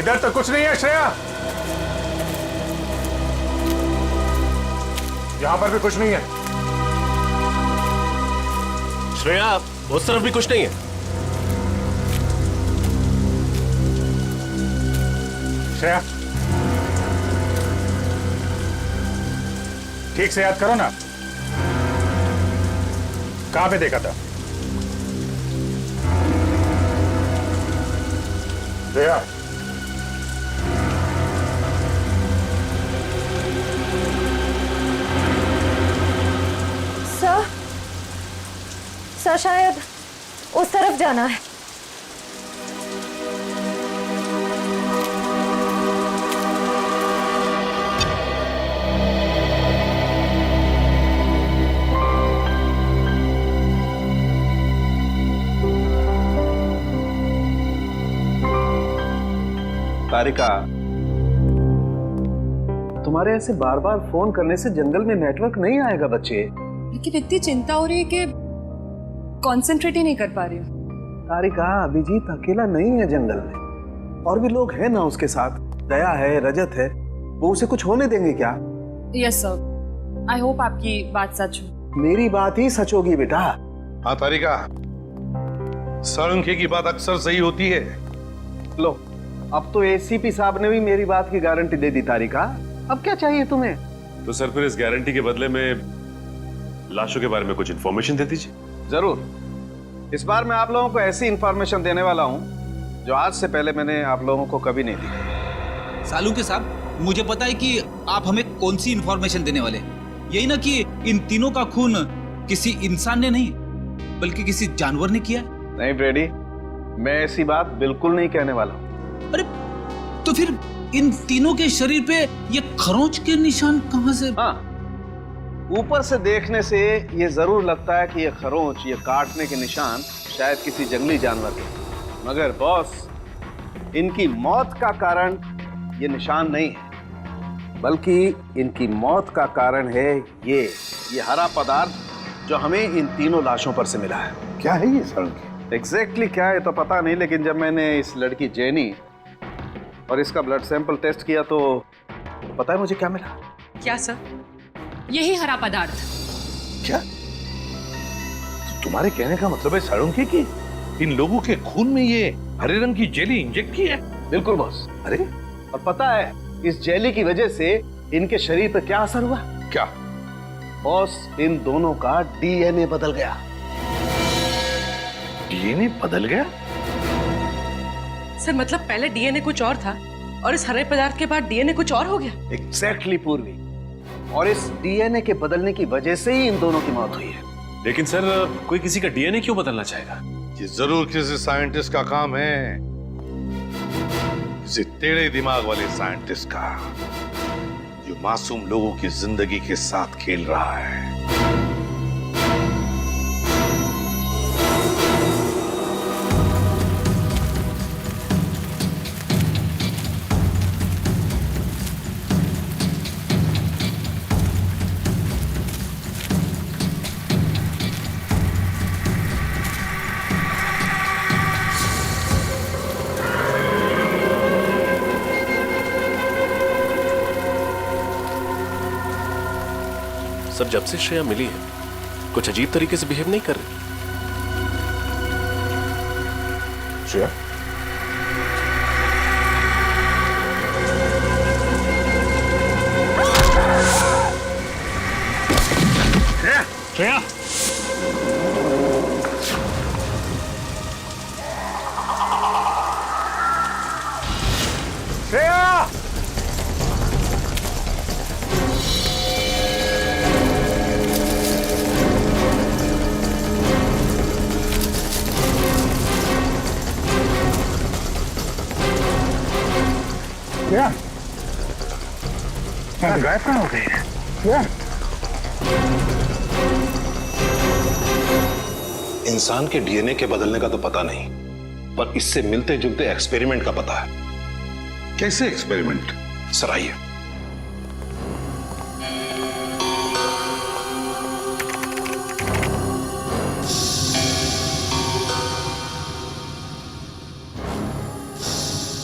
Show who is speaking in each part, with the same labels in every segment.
Speaker 1: इधर तो कुछ नहीं है श्रेया, यहां पर भी कुछ नहीं है।
Speaker 2: श्रेया, उस तरफ भी कुछ नहीं है।
Speaker 1: श्रेया, ठीक से याद करो ना, कहां पे देखा था? श्रेया,
Speaker 3: सर शायद उस तरफ जाना है।
Speaker 4: तारिका, तुम्हारे ऐसे बार बार फोन करने से जंगल में नेटवर्क नहीं आएगा बच्चे।
Speaker 5: लेकिन इतनी चिंता हो रही है कि कंसंट्रेट ही नहीं कर पा रही हूँ।
Speaker 4: तारिका, अभिजीत अकेला नहीं है जंगल में, और भी लोग हैं ना उसके साथ। दया है, रजत है, वो उसे कुछ होने देंगे क्या?
Speaker 5: यस सर, आई होप आपकी बात सच हो।
Speaker 4: मेरी बात ही सच होगी बेटा।
Speaker 6: हाँ तारिका, साळुंखे की बात अक्सर सही होती है।
Speaker 4: लो, अब तो एसीपी साहब ने भी मेरी बात की गारंटी दे दी। तारिका, अब क्या चाहिए तुम्हें?
Speaker 2: तो सर फिर इस गारंटी के बदले में लाशों के बारे में कुछ इंफॉर्मेशन दे दीजिए।
Speaker 4: जरूर, इस बार मैं आप लोगों को ऐसी इंफॉर्मेशन देने वाला हूं जो आज से पहले मैंने आप लोगों को कभी नहीं दी।
Speaker 7: सालुंखे साहब, मुझे पता है कि आप हमें कौन सी इंफॉर्मेशन देने वाले। यही ना कि इन तीनों का खून किसी इंसान ने नहीं बल्कि किसी जानवर ने किया।
Speaker 4: नहीं ब्रेडी, मैं ऐसी बात बिल्कुल नहीं कहने वाला हूं।
Speaker 7: अरे तो फिर इन तीनों के शरीर पे ये खरोंच के निशान कहां से?
Speaker 4: हाँ, ऊपर से देखने से ये जरूर लगता है कि ये खरोंच, ये काटने के निशान शायद किसी जंगली जानवर के, मगर बॉस, इनकी मौत का कारण ये निशान नहीं है, बल्कि इनकी मौत का कारण है ये हरा पदार्थ जो हमें इन तीनों लाशों पर से मिला है।
Speaker 6: क्या है ये साळुंखे?
Speaker 4: एग्जैक्टली क्या है तो पता नहीं, लेकिन जब मैंने इस लड़की जेनी और इसका ब्लड सैंपल टेस्ट किया तो पता है मुझे क्या मिला?
Speaker 5: क्या सर? यही हरा पदार्थ।
Speaker 6: क्या तो तुम्हारे कहने का मतलब है साळुंखे की इन लोगों के खून में ये हरे रंग की जेली इंजेक्ट की है?
Speaker 4: बिल्कुल बॉस।
Speaker 6: अरे,
Speaker 4: और पता है इस जेली की वजह से इनके शरीर पर क्या असर हुआ?
Speaker 6: क्या
Speaker 4: बॉस, इन दोनों का डीएनए बदल गया।
Speaker 6: डीएनए बदल गया?
Speaker 5: सर मतलब पहले डीएनए कुछ और था और इस हरे पदार्थ के बाद डीएनए कुछ और हो गया।
Speaker 4: एग्जैक्टली पूर्वी, और इस डीएनए के बदलने की वजह से ही इन दोनों की मौत हुई है।
Speaker 2: लेकिन सर, कोई किसी का डीएनए क्यों बदलना चाहेगा?
Speaker 6: ये जरूर किसी साइंटिस्ट का काम है, किसी टेढ़े दिमाग वाले साइंटिस्ट का, जो मासूम लोगों की जिंदगी के साथ खेल रहा है।
Speaker 2: सर, जब से श्रेया मिली है कुछ अजीब तरीके से बिहेव नहीं कर रही।
Speaker 1: श्रेया,
Speaker 2: श्रेया,
Speaker 1: श्रेया, श्रेया, गायब कहाँ हो गई है? श्रेया,
Speaker 6: इंसान के डीएनए के बदलने का तो पता नहीं, पर इससे मिलते जुलते एक्सपेरिमेंट का पता है। कैसे एक्सपेरिमेंट? सर आइए।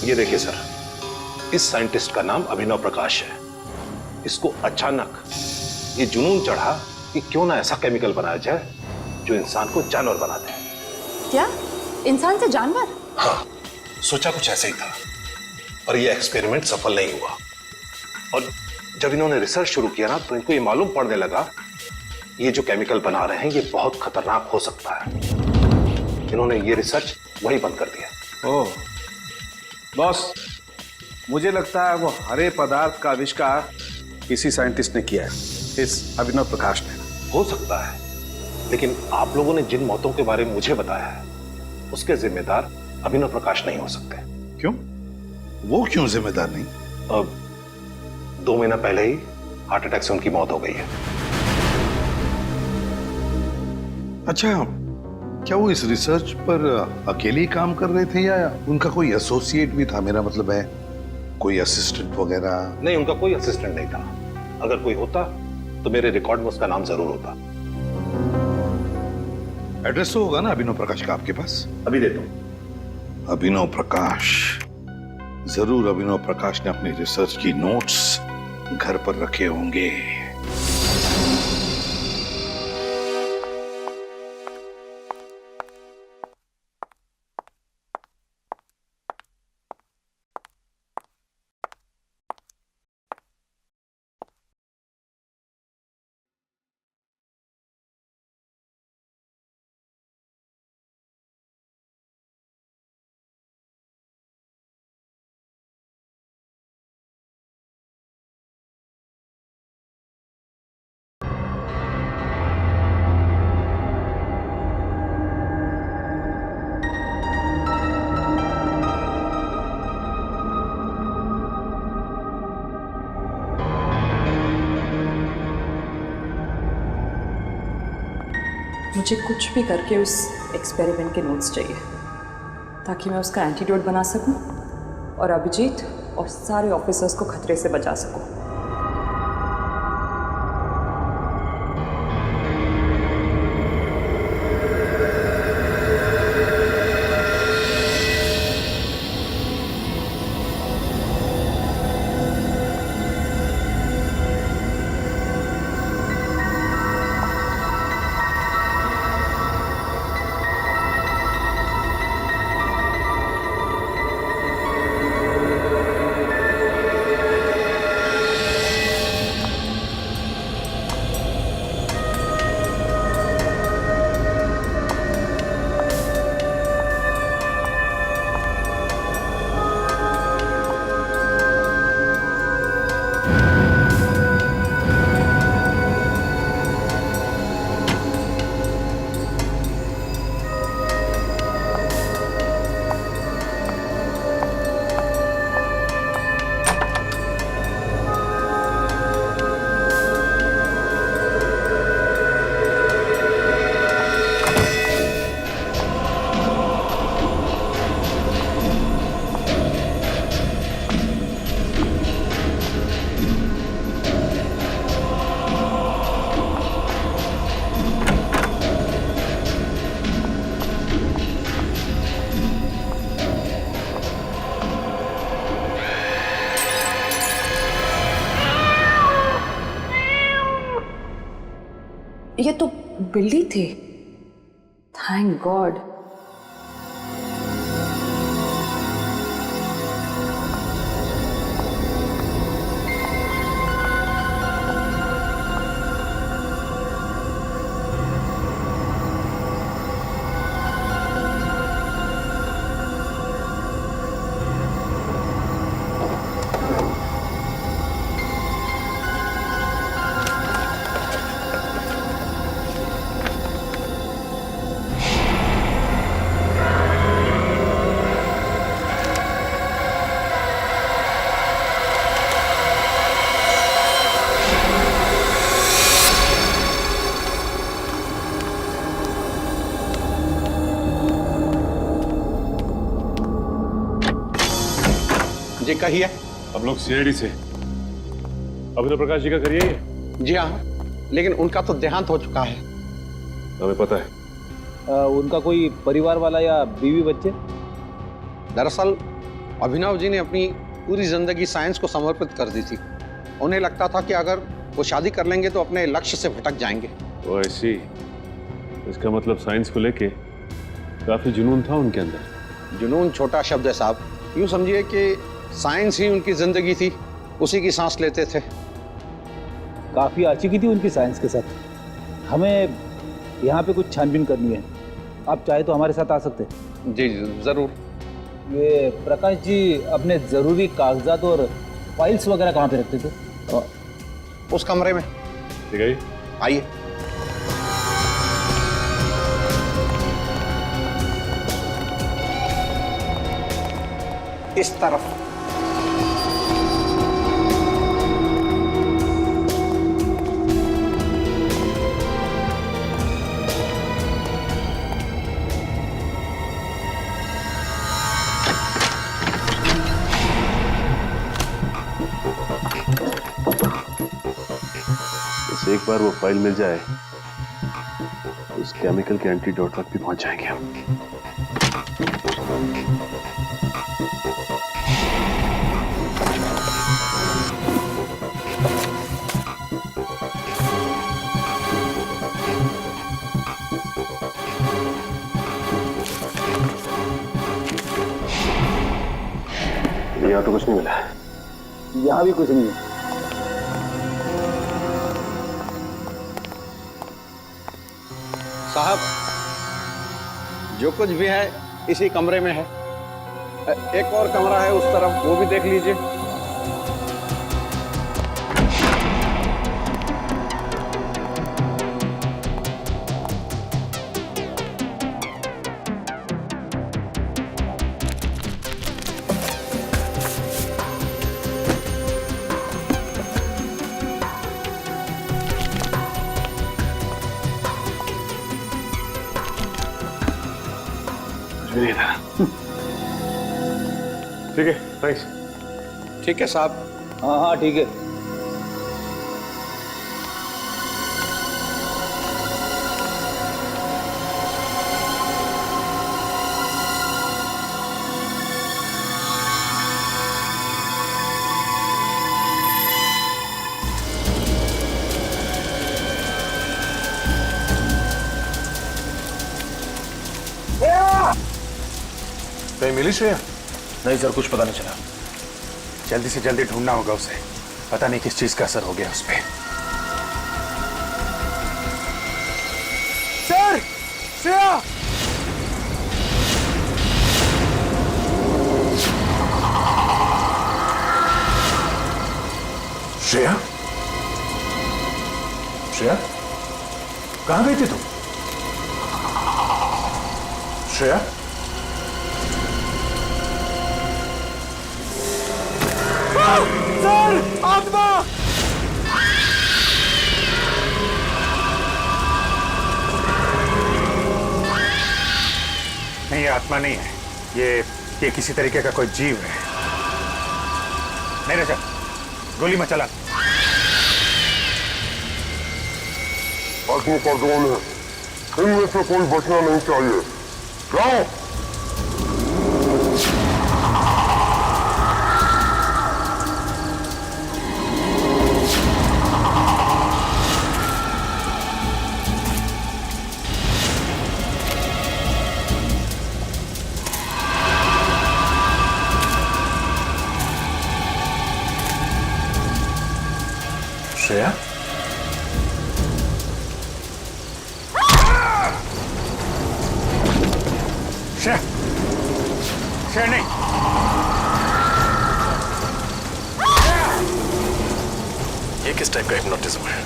Speaker 6: ये देखिए सर,
Speaker 8: इस साइंटिस्ट का नाम अभिनव प्रकाश है। इसको अचानक ये जुनून चढ़ा कि क्यों ना ऐसा केमिकल बनाया जाए जो इंसान को जानवर बना दे।
Speaker 5: क्या? इंसान से जानवर?
Speaker 8: हाँ, सोचा कुछ ऐसा ही था, पर यह एक्सपेरिमेंट सफल नहीं हुआ। और जब इन्होंने रिसर्च शुरू किया ना, तो इनको ये मालूम पड़ने लगा ये जो केमिकल बना रहे हैं ये बहुत खतरनाक हो सकता है। इन्होंने ये रिसर्च वही बंद कर दिया।
Speaker 4: ओह बॉस, मुझे लगता है वो हरे पदार्थ का आविष्कार किसी साइंटिस्ट ने किया है, इस अभिनव प्रकाश ने।
Speaker 8: हो सकता है, लेकिन आप लोगों ने जिन मौतों के बारे में मुझे बताया है उसके जिम्मेदार अभिनव प्रकाश नहीं हो सकते।
Speaker 6: क्यों? वो क्यों जिम्मेदार नहीं?
Speaker 8: अब 2 महीना पहले ही हार्ट अटैक से उनकी मौत हो गई है।
Speaker 6: अच्छा, क्या वो इस रिसर्च पर अकेले ही काम कर रहे थे या उनका कोई एसोसिएट भी था? मेरा मतलब है कोई असिस्टेंट वगैरह?
Speaker 8: नहीं, उनका कोई असिस्टेंट नहीं था। अगर कोई होता तो मेरे रिकॉर्ड में उसका नाम जरूर होता।
Speaker 6: एड्रेस तो होगा ना अभिनव प्रकाश का आपके पास?
Speaker 8: अभी देता हूं।
Speaker 6: अभिनव प्रकाश, जरूर अभिनव प्रकाश ने अपनी रिसर्च की नोट्स घर पर रखे होंगे।
Speaker 5: मुझे कुछ भी करके उस एक्सपेरिमेंट के नोट्स चाहिए ताकि मैं उसका एंटीडोट बना सकूं और अभिजीत और सारे ऑफिसर्स को खतरे से बचा सकूं। ये तो बिल्ली थी। Thank God.
Speaker 1: जी कहिए।
Speaker 2: हम लोग सीआईडी से अभिनव प्रकाश जी का करिए।
Speaker 1: जी हाँ, लेकिन उनका तो देहांत हो चुका है।
Speaker 2: हमें पता है।
Speaker 9: उनका कोई परिवार वाला या बीवी बच्चे?
Speaker 1: दरअसल अभिनव जी ने अपनी पूरी जिंदगी साइंस को समर्पित कर दी थी। उन्हें लगता था कि अगर वो शादी कर लेंगे तो अपने लक्ष्य से भटक जाएंगे।
Speaker 2: ओ ऐसी, इसका मतलब साइंस को लेके काफी जुनून था उनके अंदर।
Speaker 1: जुनून छोटा शब्द है साहब, यूं समझिए कि साइंस ही उनकी जिंदगी थी, उसी की सांस लेते थे।
Speaker 9: काफ़ी आशिकी थी उनकी साइंस के साथ। हमें यहाँ पे कुछ छानबीन करनी है, आप चाहे तो हमारे साथ आ सकते हैं।
Speaker 1: जी जरूर।
Speaker 9: ये प्रकाश जी अपने ज़रूरी कागजात और फाइल्स वगैरह कहाँ पे रखते थे?
Speaker 1: उस कमरे में।
Speaker 2: ठीक है,
Speaker 1: आइए। इस तरफ।
Speaker 2: बस एक बार वो फाइल मिल जाए तो उस केमिकल के एंटीडोट तक भी पहुंच जाएंगे हम। यहाँ तो कुछ नहीं मिला।
Speaker 9: यहाँ भी कुछ नहीं है।
Speaker 1: साहब, जो कुछ भी है इसी कमरे में है। एक और कमरा है उस तरफ, वो भी देख लीजिए।
Speaker 2: ठीक है, थैंक्स।
Speaker 1: ठीक है साहब।
Speaker 9: हाँ हाँ ठीक है।
Speaker 8: कहीं मिली श्रेया?
Speaker 10: नहीं सर, कुछ पता नहीं चला। जल्दी से जल्दी ढूंढना होगा उसे। पता नहीं किस चीज का असर हो गया उस पे। सर, श्रेया! श्रेया? श्रेया? कहां गई थी तुम? श्रेया? सर, आत्मा! नहीं, ये आत्मा नहीं है। ये किसी तरीके का कोई जीव है। मेरे सर, गोली मत चला।
Speaker 11: आदमी का ड्रोन है, इनमें से कोई बचना नहीं चाहिए। जाओ।
Speaker 10: श्रेया? श्रेया! श्रेया नहीं!
Speaker 11: ये किस टाइप का हिप्नोटिज्म है?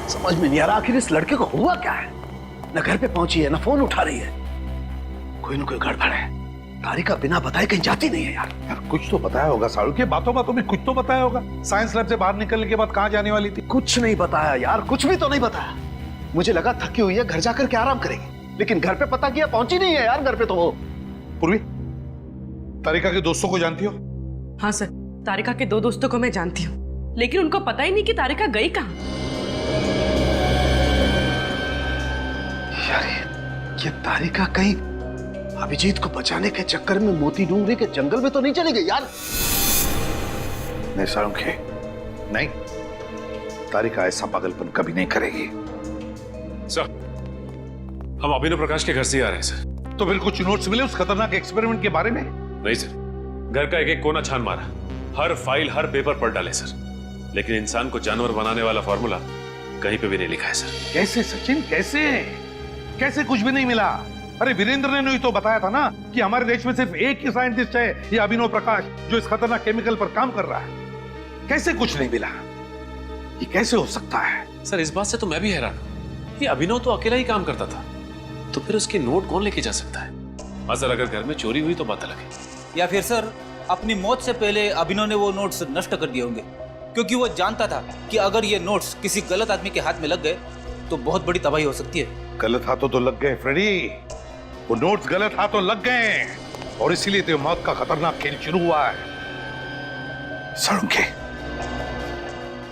Speaker 10: समझ में नहीं आ रहा आखिर इस लड़के को हुआ क्या है। न घर पे पहुंची है, न फोन उठा रही है। कोई न कोई गड़बड़ है।
Speaker 4: तारिका बिना बताए कहीं जाती नहीं है यार।
Speaker 6: यार कुछ तो बताया होगा साड़ू के, बातों बातों में कुछ तो बताया होगा। साइंस लैब से बाहर निकलने के बाद कहाँ जाने वाली थी?
Speaker 4: कुछ नहीं बताया यार, कुछ भी तो नहीं बताया। मुझे लगा थकी हुई है, घर जाकर के आराम करेगी, लेकिन घर पे पता किया पहुंची नहीं है यार घर पे तो वो।
Speaker 6: पूर्वी, तारिका के दोस्तों को जानती हो?
Speaker 12: हाँ सर, तारिका के 2 दोस्तों को मैं जानती हूँ, लेकिन उनको पता ही नहीं कि तारिका गई कहाँ।
Speaker 4: यार ये तारिका कहीं अभिजीत को बचाने के चक्कर में मोती डूंगरी के जंगल में तो नहीं चली गई यार?
Speaker 6: नहीं साळुंखे, नहीं, तारिका ऐसा पागलपन कभी नहीं करेगी।
Speaker 2: सर, हम अभिनव प्रकाश के घर से ही आ रहे हैं सर।
Speaker 6: तो फिर कुछ नोट्स मिले उस खतरनाक एक्सपेरिमेंट के बारे में?
Speaker 2: नहीं सर, घर का एक एक कोना छान मारा, हर फाइल हर पेपर पढ़ डाले सर, लेकिन इंसान को जानवर बनाने वाला फॉर्मूला कहीं पे भी नहीं लिखा है सर।
Speaker 6: कैसे सचिन, कैसे कैसे कुछ भी नहीं मिला? अरे वीरेंद्र ने तो बताया था ना कि हमारे देश में सिर्फ एक ही साइंटिस्ट है, ये अभिनव प्रकाश, जो इस खतरनाक केमिकल पर काम कर रहा है। कैसे कुछ नहीं मिला? ये कैसे हो सकता है?
Speaker 2: सर इस बात से तो मैं भी हैरान हूं कि अभिनव तो अकेला ही काम करता था, तो फिर उसके नोट कौन लेके जा सकता है? हाँ सर, अगर घर में चोरी हुई तो बात अलग है।
Speaker 7: या फिर सर अपनी मौत से पहले अभिनव ने वो नोट्स नष्ट कर दिए होंगे, क्योंकि वो जानता था कि अगर ये नोट्स किसी गलत आदमी के हाथ में लग गए तो बहुत बड़ी तबाही हो सकती है।
Speaker 6: गलत हाथों तो लग गए फ्रेडी, वो नोट्स गलत हाथों लग गए, और इसीलिए तो मौत का खतरनाक खेल शुरू हुआ है। साळुंखे,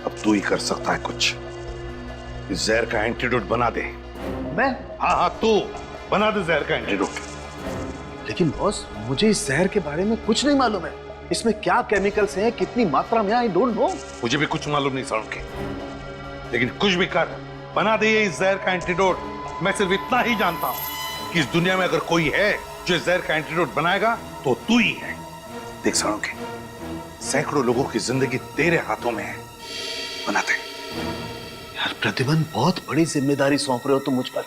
Speaker 6: अब तू ही कर सकता है कुछ। इस जहर का एंटीडोट बना दे।
Speaker 4: मैं?
Speaker 6: हाँ हाँ, तू बना दे जहर का एंटीडोट।
Speaker 4: लेकिन बॉस, मुझे इस जहर के बारे में कुछ नहीं मालूम है। इसमें क्या केमिकल्स हैं, कितनी मात्रा में, आई डोंट नो।
Speaker 6: मुझे भी कुछ मालूम नहीं साळुंखे, लेकिन कुछ भी कर, बना दे इस जहर का एंटीडोट। मैं सिर्फ इतना ही जानता हूं कि इस दुनिया में अगर कोई है जो इस जहर का एंटीडोट बनाएगा तो तू ही है। देख साळुंखे, सैकड़ों लोगों की जिंदगी तेरे हाथों में है, बना दे।
Speaker 4: यार प्रतिबंध, बहुत बड़ी जिम्मेदारी सौंप रहे हो तुम मुझ पर।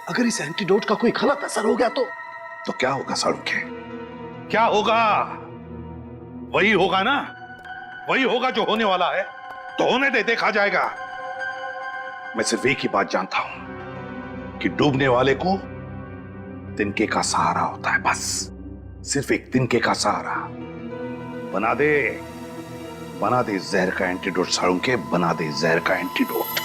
Speaker 4: अगर इस एंटीडोट का कोई गलत असर हो गया तो
Speaker 6: क्या होगा साळुंखे? क्या होगा? वही होगा ना, वही होगा जो होने वाला है। तो होने दे, देखा जाएगा। मैं सिर्फ एक ही बात जानता हूं कि डूबने वाले को तिनके का सहारा होता है, बस सिर्फ एक तिनके का सहारा। बना दे जहर का एंटीडोट साळुंखे, बना दे जहर का एंटीडोट।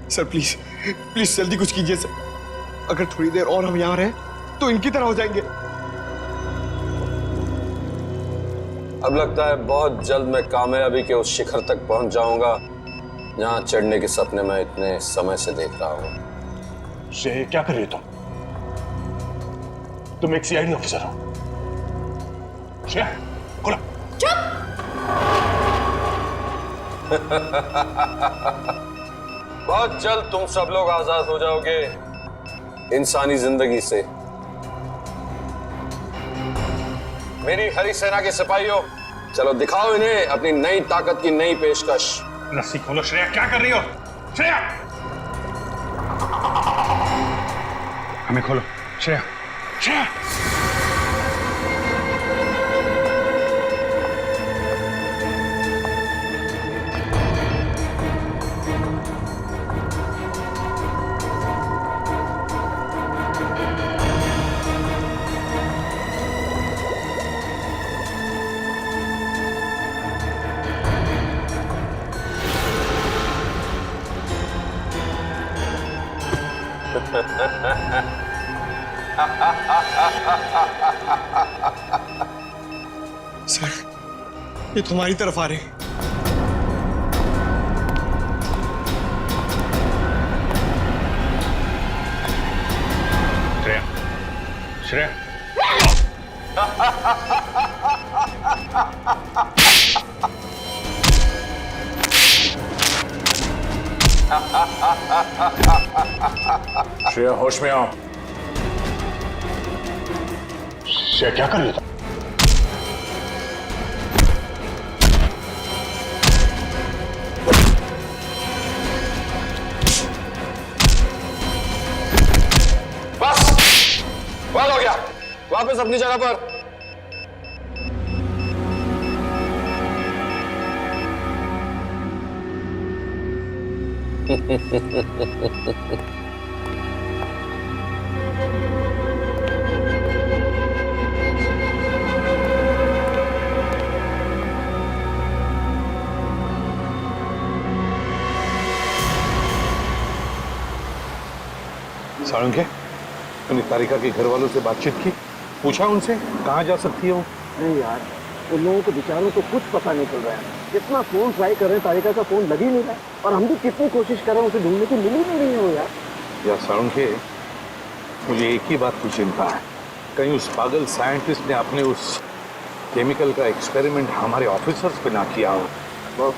Speaker 13: सर प्लीज प्लीज जल्दी कुछ कीजिए सर। अगर थोड़ी देर और हम यहाँ रहे तो इनकी तरह हो जाएंगे।
Speaker 14: अब लगता है बहुत जल्द मैं कामयाबी के उस शिखर तक पहुंच जाऊंगा जहां चढ़ने के सपने मैं इतने समय से देख रहा हूं।
Speaker 10: श्रेय, क्या कर रहे हो तुम एक सीआईडी ऑफिसर हो। श्रेया, खोलो।
Speaker 14: बहुत जल्द तुम सब लोग आजाद हो जाओगे इंसानी जिंदगी से। मेरी हरी सेना के सिपाहियों, चलो दिखाओ इन्हें अपनी नई ताकत की नई पेशकश।
Speaker 6: रस्सी खोलो। श्रेया, क्या कर रही हो? श्रेया, हमें खोलो। श्रेया, श्रेया।
Speaker 13: सर, ये तुम्हारी तरफ आ रहे हैं।
Speaker 6: श्रेया, श्रेया।
Speaker 10: श्रेया होश में आओ।
Speaker 11: श्रेया क्या कर रही था?
Speaker 14: बस बहुत हो गया, वापस अपनी जगह पर।
Speaker 6: साळुंखे, तूने तारिका के घर वालों से बातचीत की? पूछा उनसे कहाँ जा सकती है वो?
Speaker 4: नहीं यार, उन लोगों को बेचारों को कुछ पता नहीं चल रहा है। कितना फोन ट्राई कर रहे हैं, तारिका का फोन लग ही नहीं रहा है। और हम भी कितनी कोशिश कर रहे हैं उसे ढूंढने की, मिल ही नहीं रही है वो यार।
Speaker 6: यार साळुंखे, मुझे एक ही बात की चिंता है, कहीं उस पागल साइंटिस्ट ने अपने उस केमिकल का एक्सपेरिमेंट हमारे ऑफिसर्स पे ना किया हो।
Speaker 4: बस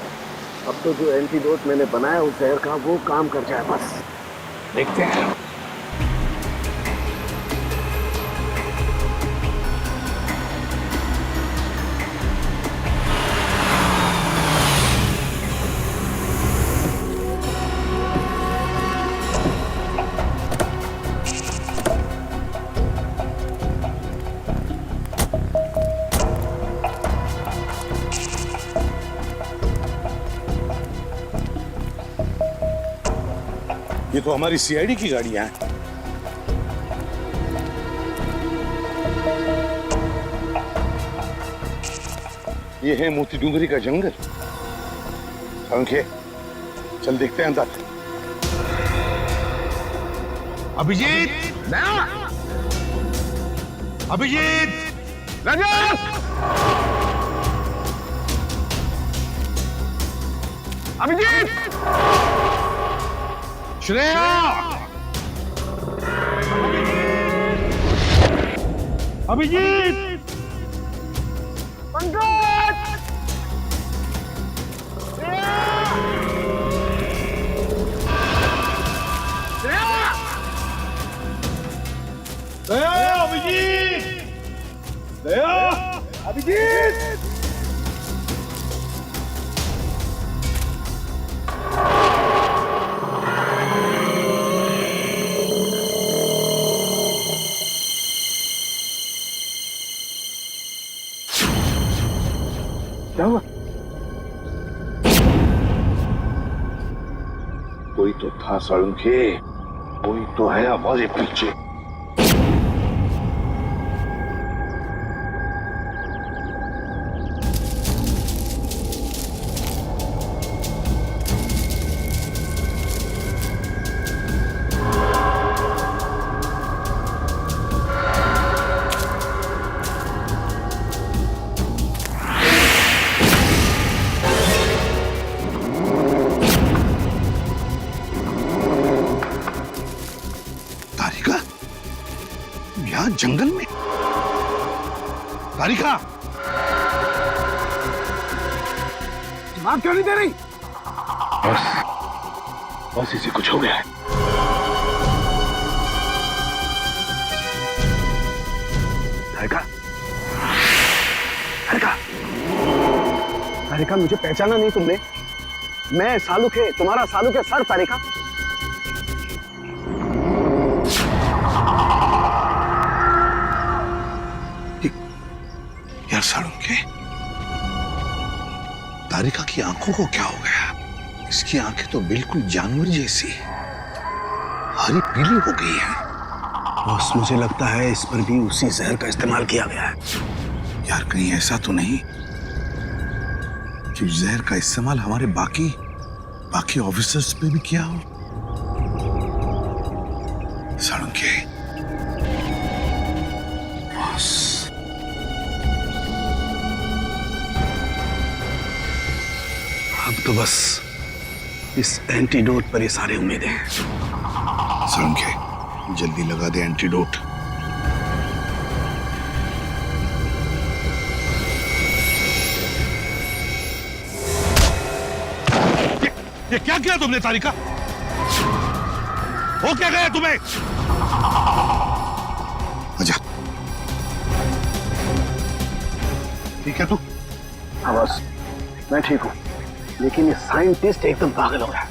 Speaker 4: अब तो जो एंटीडोट मैंने बनाया उस जहर का, वो काम कर जाए बस।
Speaker 6: देखते हैं। ये तो हमारी सीआईडी की गाड़ियां हैं। ये है मोती डूंगरी का जंगल। साळुंखे, चल देखते हैं अंदर। अभिजीत, अभिजीत, रजत, अभिजीत, श्रेया, अभिजीत, पंकज, श्रेया, अभिजीत, अभिजीत। क्या हुआ? कोई तो था साळुंखे, कोई तो है हमारे पीछे। जंगल में तारिका दिमाग क्यों नहीं दे रही? बस इसे कुछ हो गया है। तारिका, तारिका, तारिका, मुझे पहचाना नहीं तुमने? मैं सालुखे, तुम्हारा सालुखे सर। तारिका, यार साळुंखे, तारिका की आंखों को क्या हो गया? इसकी आंखें तो बिल्कुल जानवर जैसी हरी पीली हो गई है। बस मुझे लगता है इस पर भी उसी जहर का इस्तेमाल किया गया है। यार कहीं ऐसा तो नहीं कि जहर का इस्तेमाल हमारे बाकी ऑफिसर्स पे भी किया हो? साळुंखे, अब तो बस इस एंटीडोट पर ये सारी उम्मीदें हैं। साळुंखे, जल्दी लगा दे एंटीडोट। ये क्या किया तुमने तारिका? हो क्या गया तुम्हें? आजा। ठीक है तू?
Speaker 4: हाँ बस, मैं ठीक हूँ, लेकिन ये साइंटिस्ट एकदम पागल हो रहा है।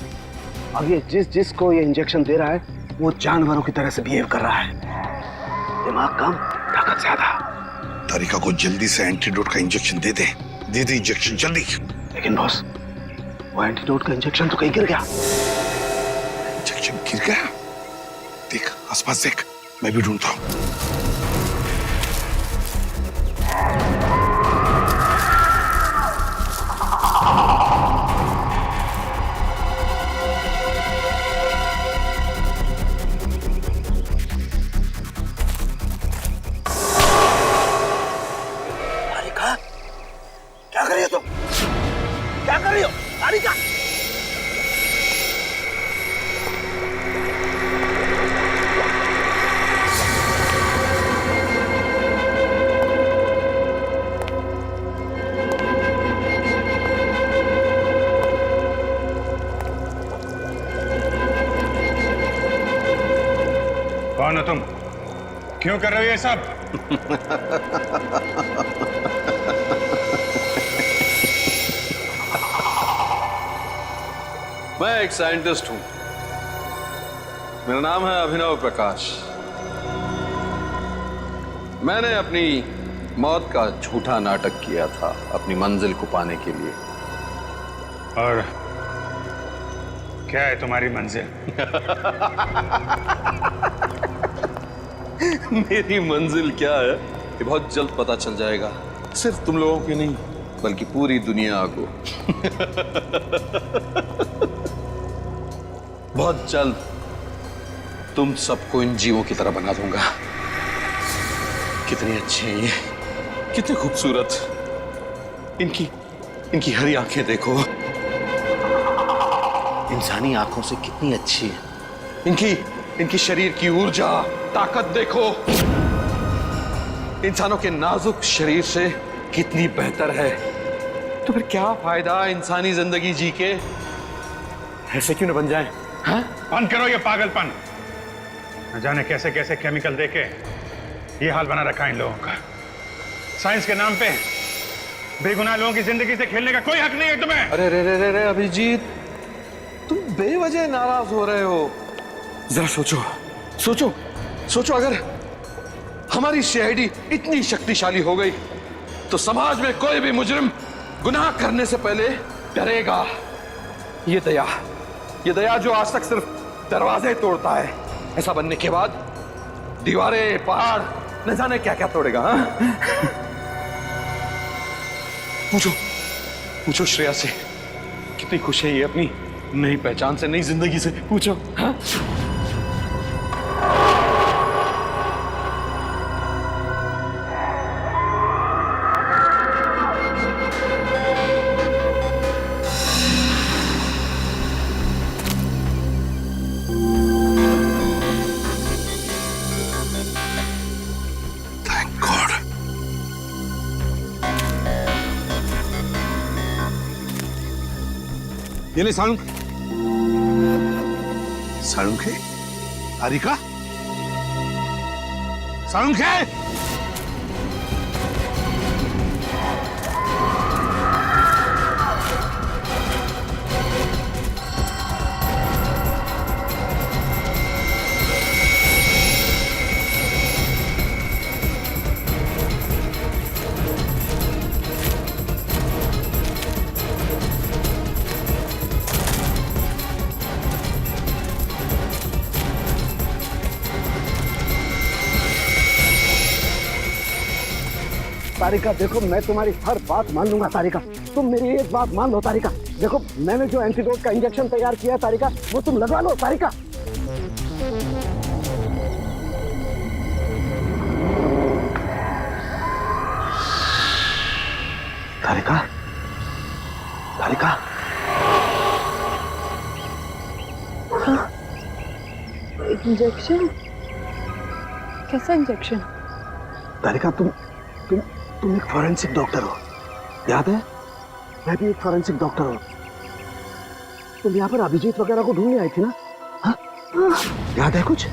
Speaker 4: अब ये जिसको ये इंजेक्शन दे रहा है वो जानवरों की तरह से बिहेव कर रहा है। दिमाग कम, ताकत ज्यादा।
Speaker 6: तारिका को जल्दी से एंटीडोट का इंजेक्शन दे दे इंजेक्शन जल्दी।
Speaker 4: लेकिन बॉस, वो एंटीडोट का इंजेक्शन तो कहीं गिर गया।
Speaker 6: इंजेक्शन गिर गया? देख आसपास देख, मैं भी ढूंढता हूँ।
Speaker 4: क्या कर रही हो तुम? क्या कर रही हो तारिका?
Speaker 10: कौन हो तुम? क्यों कर रहे हो ये सब?
Speaker 1: मैं एक साइंटिस्ट हूं। मेरा नाम है अभिनव प्रकाश। मैंने अपनी मौत का झूठा नाटक किया था अपनी मंजिल को पाने के लिए।
Speaker 10: और क्या है तुम्हारी मंजिल?
Speaker 1: मेरी मंजिल क्या है ये बहुत जल्द पता चल जाएगा। सिर्फ तुम लोगों की नहीं, बल्कि पूरी दुनिया को। बहुत जल्द तुम सबको इन जीवों की तरह बना दूंगा। कितनी अच्छी हैं ये, कितनी खूबसूरत। इनकी हरी आंखें देखो, इंसानी आंखों से कितनी अच्छी है। इनकी शरीर की ऊर्जा, ताकत देखो, इंसानों के नाजुक शरीर से कितनी बेहतर है। तो फिर क्या फायदा इंसानी जिंदगी जी के? ऐसे क्यों न बन जाए? हाँ?
Speaker 10: बंद करो ये पागलपन। न जाने कैसे कैसे केमिकल देके ये हाल बना रखा है इन लोगों का। साइंस के नाम पे बेगुनाह लोगों की जिंदगी से खेलने का कोई हक नहीं है तुम्हें।
Speaker 1: अरे रे रे रे रे अभिजीत, तुम बेवजह नाराज हो रहे हो। जरा सोचो अगर हमारी सीआईडी इतनी शक्तिशाली हो गई तो समाज में कोई भी मुजरिम गुनाह करने से पहले डरेगा। ये दया जो आज तक सिर्फ दरवाजे तोड़ता है, ऐसा बनने के बाद दीवारें, पहाड़, न जाने क्या क्या तोड़ेगा। पूछो श्रेया से कितनी खुश है ये अपनी नई पहचान से, नई जिंदगी से। पूछो। हाँ?
Speaker 6: ये ले सालुंख। सालुंख है? तारिका? सालुंख है?
Speaker 4: तारिका देखो, मैं तुम्हारी हर बात मान लूंगा तारिका। तुम मेरी एक बात मान लो तारिका। देखो, मैंने जो एंटीडोट का इंजेक्शन तैयार किया तारिका, वो तुम लगवा लो तारिका। तारिका, तारिका।
Speaker 5: हाँ, इंजेक्शन? कैसा इंजेक्शन?
Speaker 4: तारिका, तुम एक फॉरेंसिक डॉक्टर हो, याद है? मैं भी एक फॉरेंसिक डॉक्टर हूँ। तुम यहाँ पर अभिजीत वगैरह को ढूंढने आई थी ना? हाँ? याद है कुछ?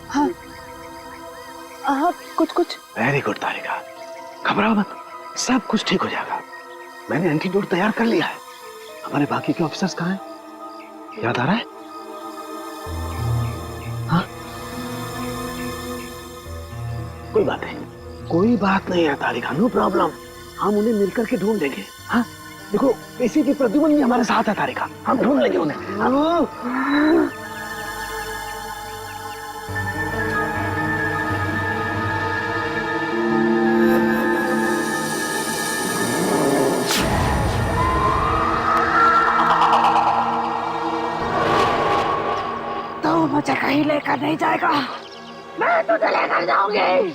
Speaker 5: हाँ हाँ, कुछ।
Speaker 4: वेरी गुड तारिका, घबराओ मत, सब कुछ ठीक हो जाएगा। मैंने एंटीडोट तैयार कर लिया है। हमारे बाकी के ऑफिसर्स कहाँ हैं? याद आ रहा है? हाँ, कोई बात नहीं है तारिका, नो प्रॉब्लम। हम उन्हें मिलकर के ढूंढ लेंगे। हाँ देखो, एसीपी प्रद्युमन भी हमारे साथ है तारिका, हम ढूंढ लेंगे उन्हें।
Speaker 15: तो मुझे कहीं लेकर नहीं जाएगा, मैं तुझे लेकर जाऊंगी।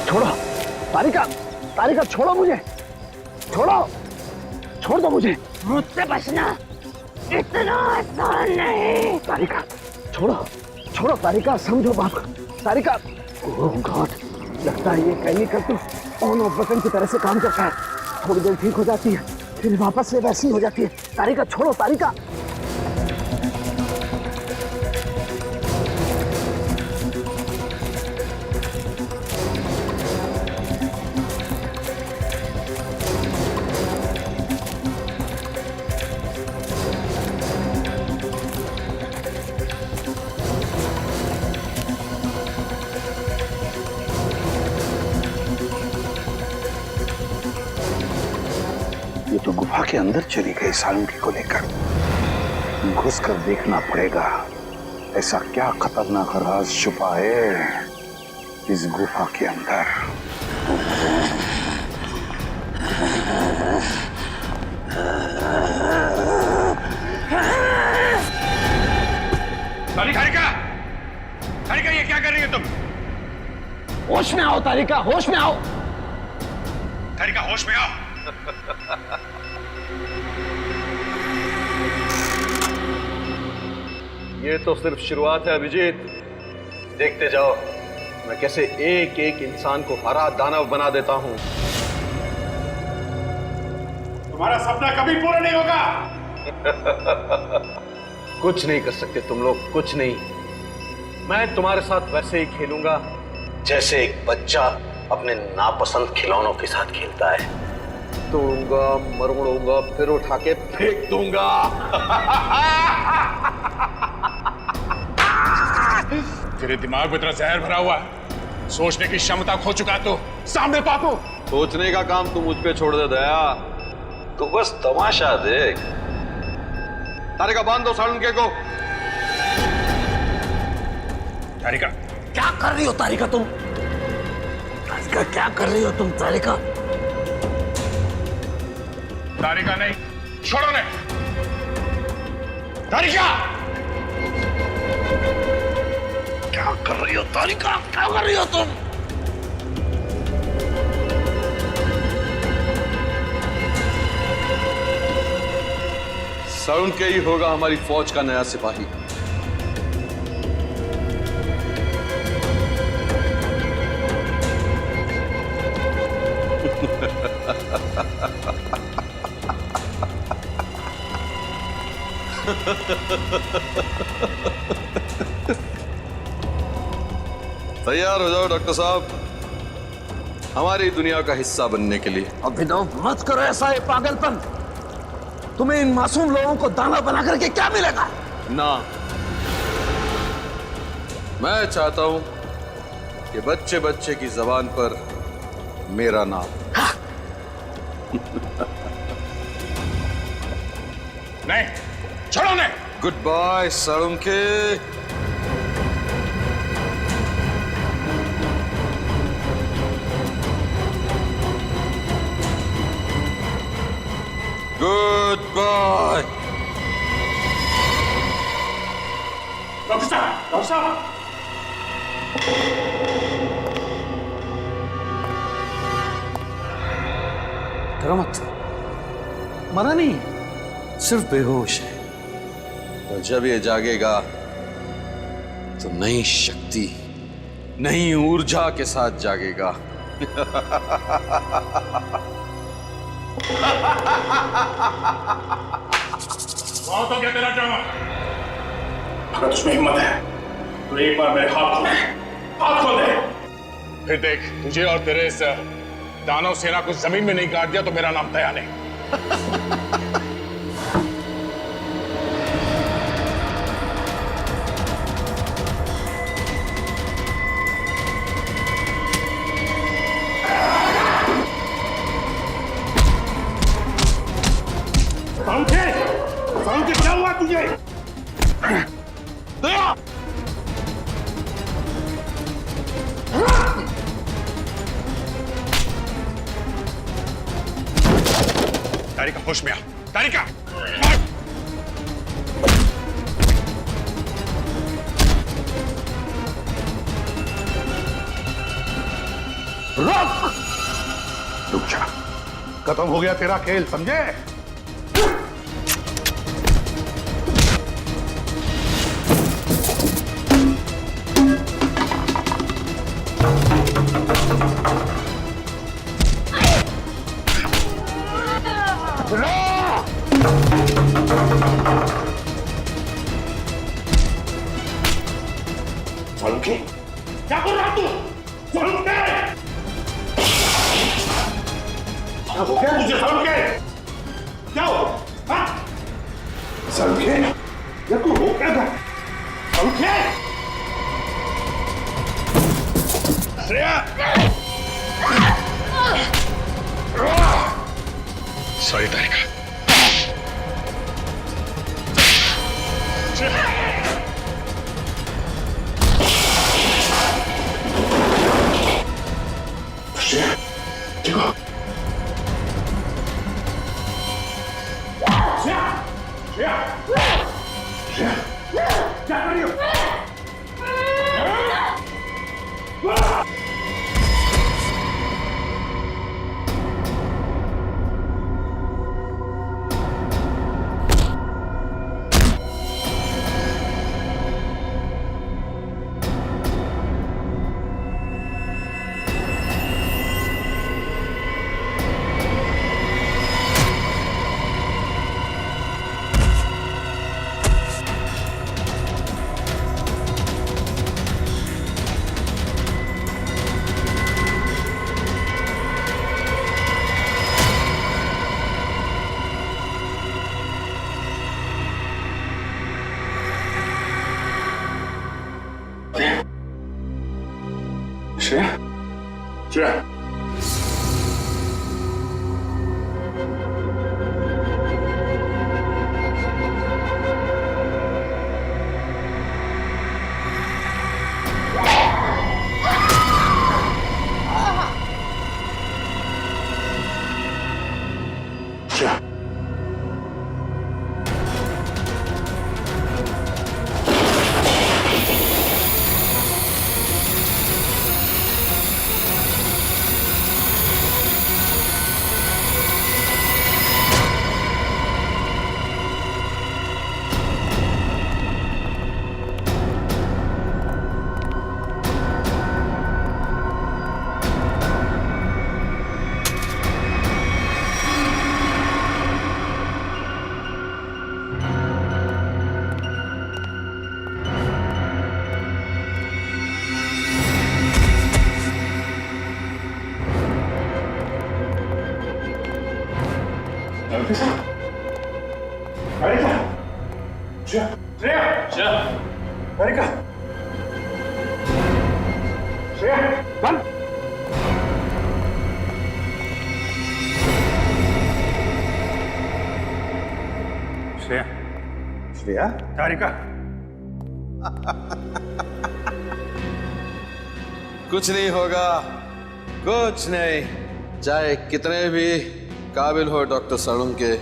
Speaker 4: छोड़ो तारिका, छोड़ो मुझे, छोड़ दो मुझे।
Speaker 15: मुझसे बचना इतना आसान नहीं।
Speaker 4: तारिका छोड़ो तारिका, समझो बात। तारिका, ओह गॉड, लगता है ये केमिकल तो ऑन ऑफ बटन की तरह से काम करता है। थोड़ी देर ठीक हो जाती है, फिर वापस से वैसी हो जाती है। तारिका छोड़ो तारिका। ये तो गुफा के अंदर चली गई सालुंकी को लेकर। घुसकर देखना पड़ेगा, ऐसा क्या खतरनाक राज छुपा है इस गुफा के अंदर।
Speaker 10: तारिका, ये क्या कर रही हो तुम?
Speaker 4: होश में आओ तारिका, होश में आओ।
Speaker 10: तारिका, होश में आओ।
Speaker 14: ये तो सिर्फ शुरुआत है अभिजीत, देखते जाओ मैं कैसे एक एक इंसान को हरा दानव बना देता हूं।
Speaker 10: तुम्हारा सपना कभी पूरा नहीं होगा।
Speaker 14: कुछ नहीं कर सकते तुम लोग, कुछ नहीं। मैं तुम्हारे साथ वैसे ही खेलूंगा जैसे एक बच्चा अपने नापसंद खिलौनों के साथ खेलता है। तोड़ूंगा, मरोड़ूंगा, फिर उठा के फेंक दूंगा।
Speaker 10: तेरे दिमाग में इतना जहर भरा हुआ है, सोचने की क्षमता खो चुका तो सामने पापू।
Speaker 14: सोचने का काम तू मुझ पे छोड़ दे दया, तू बस तमाशा देख। तारिका, बांध दो सालुंके को।
Speaker 10: तारिका,
Speaker 4: क्या कर रही हो तारिका तुम? तारिका, क्या कर रही हो तुम तारिका?
Speaker 10: तारिका नहीं, छोड़ो ने। तारिका,
Speaker 4: क्या कर रही हो तारिका, क्या कर रही हो तुम?
Speaker 1: सालुंके ही होगा हमारी फौज का नया सिपाही। तैयार हो जाओ डॉक्टर साहब, हमारी दुनिया का हिस्सा बनने के लिए।
Speaker 4: अभिनव, मत करो ऐसा ये पागलपन। तुम्हें इन मासूम लोगों को दाना बना करके क्या मिलेगा?
Speaker 1: ना, मैं चाहता हूं कि बच्चे बच्चे की जबान पर मेरा नाम।
Speaker 10: नहीं, छोड़ो ने।
Speaker 1: Good bye Salunke. Good bye.
Speaker 10: Doctor साहब, डॉक्टर साहब।
Speaker 1: डरो मत, मरा नहीं, सिर्फ बेहोश है। और जब ये जागेगा तो नई शक्ति, नई ऊर्जा के साथ जागेगा।
Speaker 10: बहुत हो गया तेरा ड्रामा। अगर तुझमें हिम्मत है तो एक बार मेरे हाथ खोल दे, हाथ खोल दे। फिर देख, तुझे और तेरे इस दानव सेना को जमीन में नहीं गाड़ दिया तो मेरा नाम दया नहीं। समझे क्या हुआ तुझे? दया! तारिका होश में आ, तारिका!
Speaker 6: रुक जा, खत्म हो गया तेरा खेल, समझे?
Speaker 10: सलूके, क्या कर रहा तू? सलूके! क्या हो गया मुझे सलूके? क्या हो? हाँ? सलूके? ये तू हो क्या था? सलूके! श्रेया! सॉरी तारिका। देखो, क्या कर रही हो? श्रेया, श्रेया,
Speaker 6: श्रेया,
Speaker 10: तारिका,
Speaker 4: कुछ नहीं होगा, कुछ नहीं। चाहे कितने भी काबिल हो डॉक्टर साळुंके,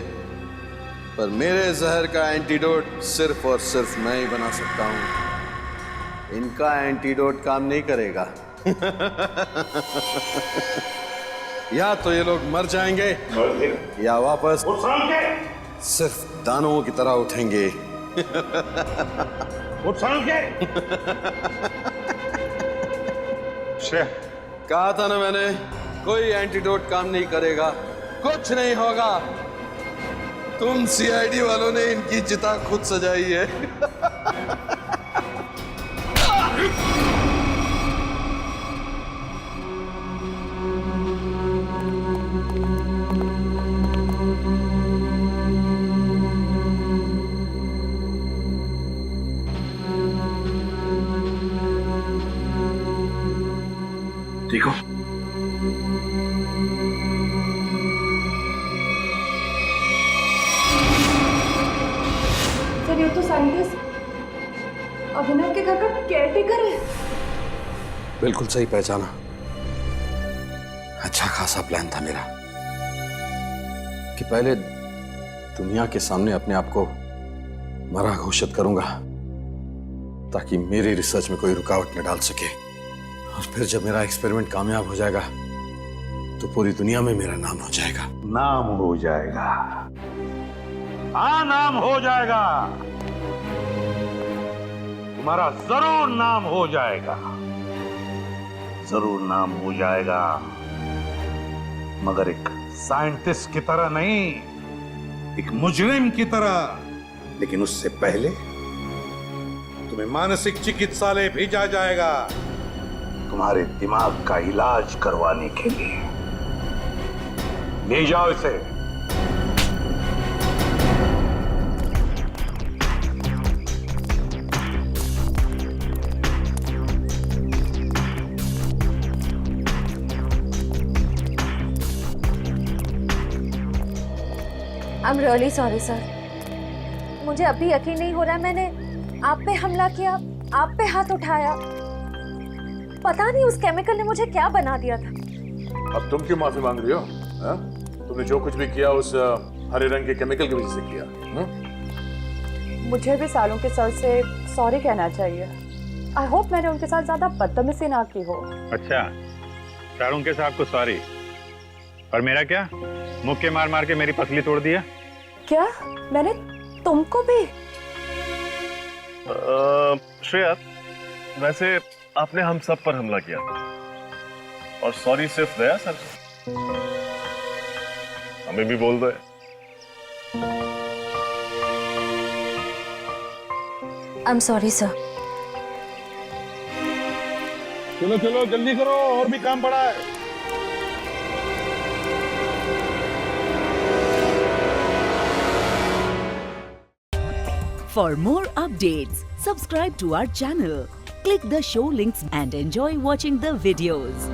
Speaker 4: पर मेरे जहर का एंटीडोट सिर्फ और सिर्फ मैं ही बना सकता हूं। इनका एंटीडोट काम नहीं करेगा। या तो ये लोग मर जाएंगे या वापस सिर्फ दानवों की तरह उठेंगे। कहा था ना मैंने, कोई एंटीडोट काम नहीं करेगा, कुछ नहीं होगा।
Speaker 1: तुम सीआईडी वालों ने इनकी चिता खुद सजाई है।
Speaker 8: देखो
Speaker 5: सर ये तो साइंटिस्ट अभिनव के घर का केयरटेकर है।
Speaker 1: बिल्कुल सही पहचाना। अच्छा खासा प्लान था मेरा कि पहले दुनिया के सामने अपने आप को मरा घोषित करूंगा ताकि मेरी रिसर्च में कोई रुकावट न डाल सके, और फिर जब मेरा एक्सपेरिमेंट कामयाब हो जाएगा तो पूरी दुनिया में मेरा नाम हो जाएगा।
Speaker 6: नाम हो जाएगा, हाँ नाम हो जाएगा, तुम्हारा जरूर नाम हो जाएगा, जरूर नाम हो जाएगा, मगर एक साइंटिस्ट की तरह नहीं, एक मुजरिम की तरह। लेकिन उससे पहले तुम्हें मानसिक चिकित्सालय भेजा जाएगा तुम्हारे दिमाग का इलाज करवाने के लिए। ले जाओ इसे।
Speaker 3: I am really sorry sir, मुझे अभी यकीन नहीं हो रहा है मैंने आप पे हमला किया, आप पे हाथ उठाया। पता नहीं उस केमिकल ने मुझे क्या बना दिया था।
Speaker 2: अब तुम क्यों माफी मांग रही हो? हा? तुमने जो कुछ भी किया उस हरे रंग के केमिकल की वजह से किया।
Speaker 5: मुझे भी सालों के सर से सॉरी कहना चाहिए। आई होप मैंने उनके साथ ज्यादा बदतमीजी ना की हो।
Speaker 10: अच्छा, शाहरुख के साहब को सॉरी, और मेरा क्या? मुक्के मार मार के मेरी पसली तोड़ दिया।
Speaker 5: क्या मैंने तुमको भी?
Speaker 16: श्रेया, वैसे आपने हम सब पर हमला किया और सॉरी सिर्फ दया सर से, हमें भी बोल दो।
Speaker 3: I am sorry sir.
Speaker 6: चलो चलो जल्दी करो, और भी काम पड़ा है।
Speaker 17: For more updates, subscribe to our channel, click the show links and enjoy watching the videos.